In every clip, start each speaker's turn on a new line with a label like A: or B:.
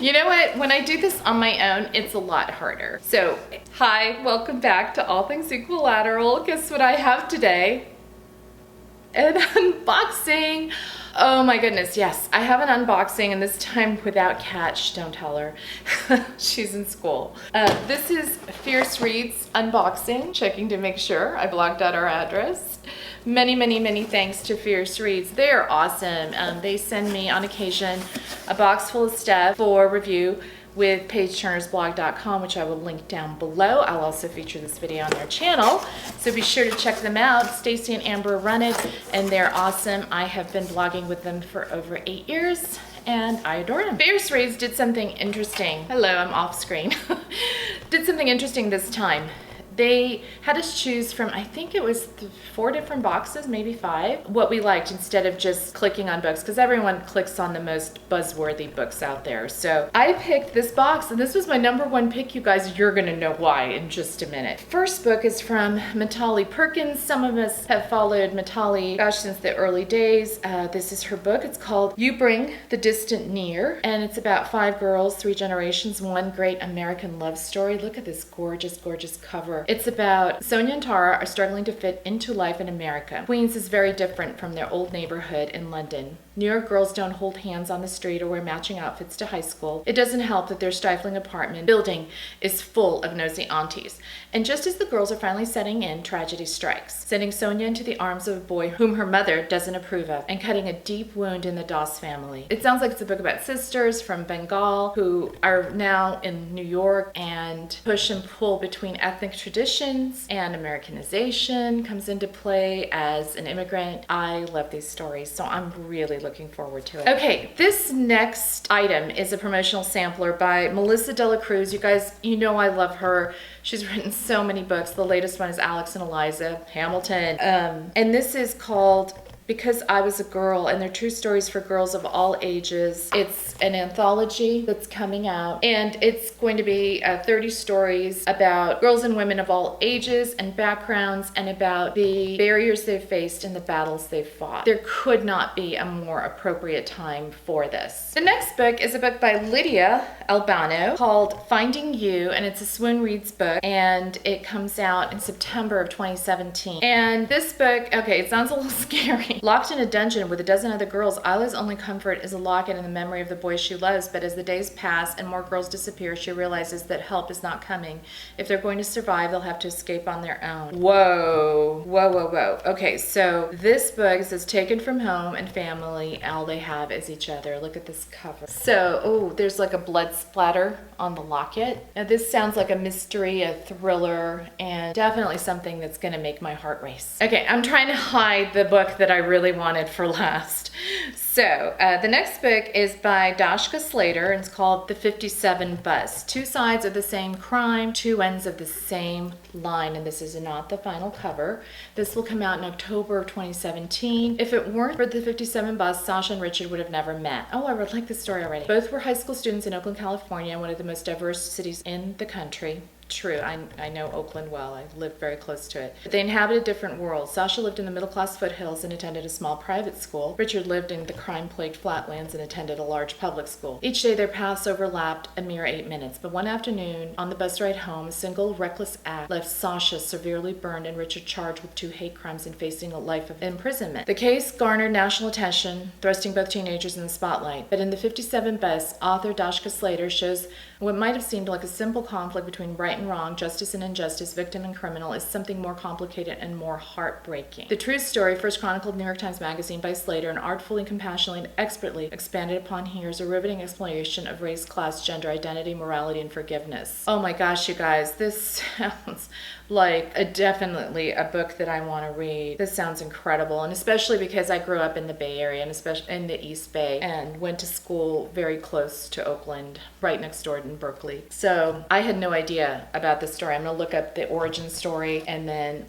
A: You know what? When I do this on my own, it's a lot harder. So, hi, welcome back to All Things Equilateral. Guess what I have today? An unboxing. Oh my goodness, yes. I have an unboxing, and this time without Kat. Shh, don't tell her. She's in school. This is Fierce Reads unboxing, checking to make sure I blocked out our address. Many thanks to Fierce Reads. They're awesome. They send me on occasion a box full of stuff for review with pageturnersblog.com, which I will link down below. I'll also feature this video on their channel, so be sure to check them out. Stacy and Amber run it, and they're awesome. I have been blogging with them for over 8 years, and I adore them. Fierce Reads did something interesting. Hello, I'm off screen. Did something interesting this time. They had us choose from, I think it was 4 different boxes, maybe 5, what we liked instead of just clicking on books, because everyone clicks on the most buzzworthy books out there. So I picked this box, and this was my #1 pick, you guys. You're gonna know why in just a minute. First book is from Matali Perkins. Some of us have followed Matali, gosh, since the early days. This is her book. It's called You Bring the Distant Near, and it's about 5 girls, 3 generations, one great American love story. Look at this gorgeous cover. It's about Sonia and Tara are struggling to fit into life in America. Queens is very different from their old neighborhood in London. New York girls don't hold hands on the street or wear matching outfits to high school. It doesn't help that their stifling apartment building is full of nosy aunties. And just as the girls are finally setting in, tragedy strikes, sending Sonia into the arms of a boy whom her mother doesn't approve of, and cutting a deep wound in the Doss family. It sounds like it's a book about sisters from Bengal who are now in New York, and push and pull between ethnic traditions and Americanization comes into play as an immigrant. I love these stories, so I'm really looking forward to it. Okay, this next item is a promotional sampler by Melissa Dela Cruz. You guys, you know I love her. She's written so many books. The latest one is Alex and Eliza Hamilton. And this is called Because I Was a Girl, and they're true stories for girls of all ages. It's an anthology that's coming out, and it's going to be 30 stories about girls and women of all ages and backgrounds, and about the barriers they've faced and the battles they've fought. There could not be a more appropriate time for this. The next book is a book by Lydia Albano called Finding You, and it's a Swoon Reads book, and it comes out in September of 2017. And this book, okay, it sounds a little scary. Locked in a dungeon with a dozen other girls, Isla's only comfort is a locket in the memory of the boy she loves, but as the days pass and more girls disappear, she realizes that help is not coming. If they're going to survive, they'll have to escape on their own. Whoa. Okay, so this book is taken from home and family. All they have is each other. Look at this cover. So, oh, there's like a blood splatter on the locket. Now this sounds like a mystery, a thriller, and definitely something that's gonna make my heart race. Okay, I'm trying to hide the book that I really wanted for last. So the next book is by Dashka Slater, and it's called The 57 Bus. 2 sides of the same crime, 2 ends of the same line, and this is not the final cover. This will come out in October of 2017. If it weren't for the 57 Bus, Sasha and Richard would have never met. Oh, I like this story already. Both were high school students in Oakland, California, one of the most diverse cities in the country. True, I know Oakland well. I lived very close to it. But they inhabited different worlds. Sasha lived in the middle-class foothills and attended a small private school. Richard lived in the crime-plagued flatlands and attended a large public school. Each day their paths overlapped a mere 8 minutes, but one afternoon, on the bus ride home, a single reckless act left Sasha severely burned and Richard charged with 2 hate crimes and facing a life of imprisonment. The case garnered national attention, thrusting both teenagers in the spotlight. But in The 57 Bus, author Dashka Slater shows what might have seemed like a simple conflict between right and wrong, justice and injustice, victim and criminal, is something more complicated and more heartbreaking. The true story, first chronicled in New York Times Magazine by Slater and artfully, compassionately, and expertly expanded upon here, is a riveting exploration of race, class, gender, identity, morality, and forgiveness. Oh my gosh, you guys, this sounds like definitely a book that I want to read. This sounds incredible, and especially because I grew up in the Bay Area, and especially in the East Bay, and went to school very close to Oakland, right next door in Berkeley. So I had no idea about this story. I'm gonna look up the origin story and then,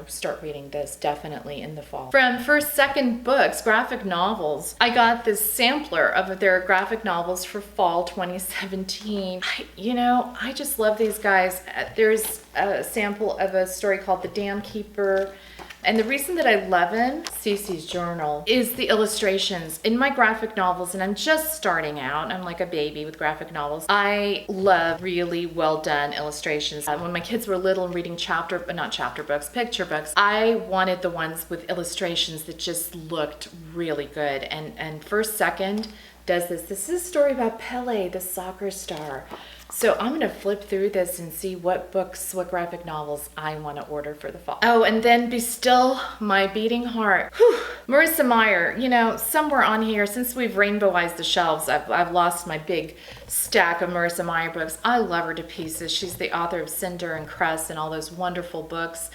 A: start reading this definitely in the fall. From First Second Books, graphic novels, I got this sampler of their graphic novels for fall 2017. I just love these guys. There's a sample of a story called The Dam Keeper. And the reason that I love him, Cece's Journal, is the illustrations. In my graphic novels, and I'm just starting out, I'm like a baby with graphic novels, I love really well done illustrations. When my kids were little and reading picture books, I wanted the ones with illustrations that just looked really good. And First Second does this. This is a story about Pele, the soccer star. So I'm going to flip through this and see what books, what graphic novels I want to order for the fall. Oh, and then Be Still My Beating Heart. Whew. Marissa Meyer, you know, somewhere on here, since we've rainbowized the shelves, I've lost my big stack of Marissa Meyer books. I love her to pieces. She's the author of Cinder and Cress and all those wonderful books.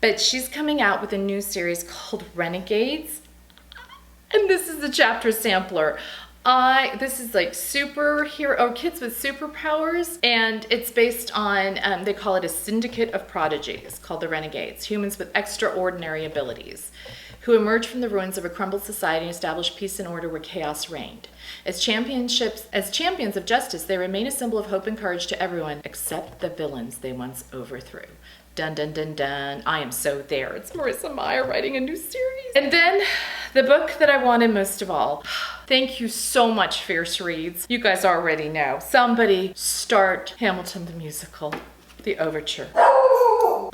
A: But she's coming out with a new series called Renegades. And this is the chapter sampler. This is like superhero or kids with superpowers, and it's based on, they call it a syndicate of prodigies called the Renegades, humans with extraordinary abilities, who emerged from the ruins of a crumbled society and established peace and order where chaos reigned. As champions of justice, they remain a symbol of hope and courage to everyone except the villains they once overthrew. Dun dun dun dun. I am so there. It's Marissa Meyer writing a new series. And then the book that I wanted most of all. Thank you so much, Fierce Reads. You guys already know. Somebody start Hamilton the Musical, the overture.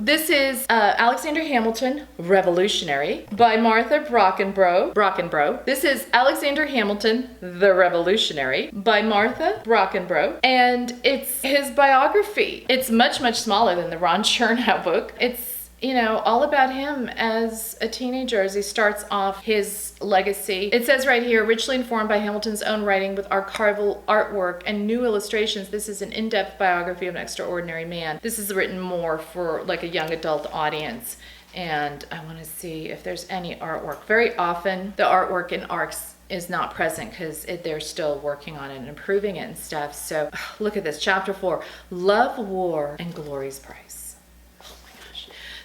A: This is Alexander Hamilton, Revolutionary, by Martha Brockenbrough. This is Alexander Hamilton, the Revolutionary, by Martha Brockenbrough, and it's his biography. It's much, much smaller than the Ron Chernow book. It's, you know, all about him as a teenager as he starts off his legacy. It says right here, richly informed by Hamilton's own writing with archival artwork and new illustrations, this is an in-depth biography of an extraordinary man. This is written more for like a young adult audience. And I want to see if there's any artwork. Very often the artwork in ARCs is not present because they're still working on it and improving it and stuff. So look at this, chapter 4, Love, War, and Glory's Price.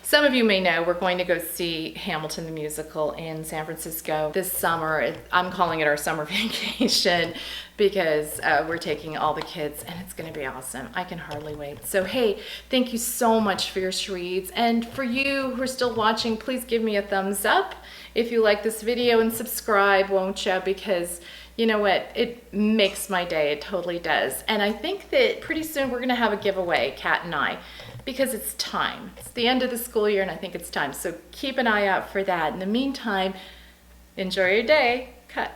A: Some of you may know we're going to go see Hamilton the Musical in San Francisco this summer. I'm calling it our summer vacation because we're taking all the kids and it's going to be awesome. I can hardly wait. So hey, thank you so much, Fierce Reads. And for you who are still watching, please give me a thumbs up if you like this video and subscribe, won't you? Because you know what? It makes my day. It totally does. And I think that pretty soon we're going to have a giveaway, Kat and I, because it's time. It's the end of the school year and I think it's time. So keep an eye out for that. In the meantime, enjoy your day. Cut.